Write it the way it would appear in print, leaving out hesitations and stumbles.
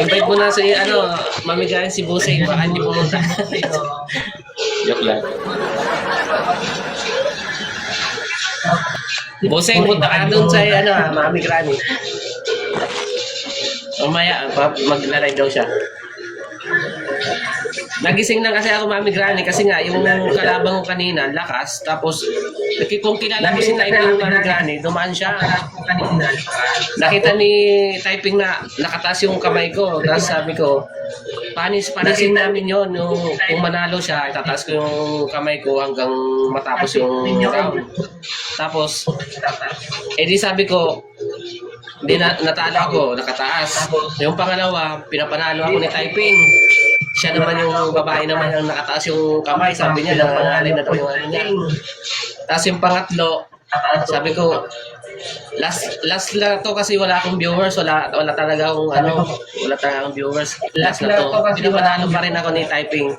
Invite mo na si, mamigayin si Busay, baka hindi pumunta. Joke lang. Busay, punta ka doon sa, Mami Granny. Mamaya, maglalay daw siya. Nagising na kasi ako, Mami Granny, kasi nga, yung kalabang ko kanina, lakas, tapos, kung kilala mo si Typing, Mami Granny, dumaan siya. Nakita ni Typing na nakataas yung kamay ko, tapos sabi ko, panisin namin yon kung manalo siya, itataas ko yung kamay ko hanggang matapos yung round. Tapos, edi sabi ko, hindi natalo ako, nakataas. Yung pangalawa, pinapanalo ako ni Typing. Siya naman yung babae naman yung nakataas yung kamay. Sabi niya, nangangalay na daw yung ano niya. Tapos yung pangatlo, sabi ko, last na to kasi wala akong viewers, wala talaga akong wala talaga akong viewers. Last na to. Pinapanalo pa rin ako ni Typing.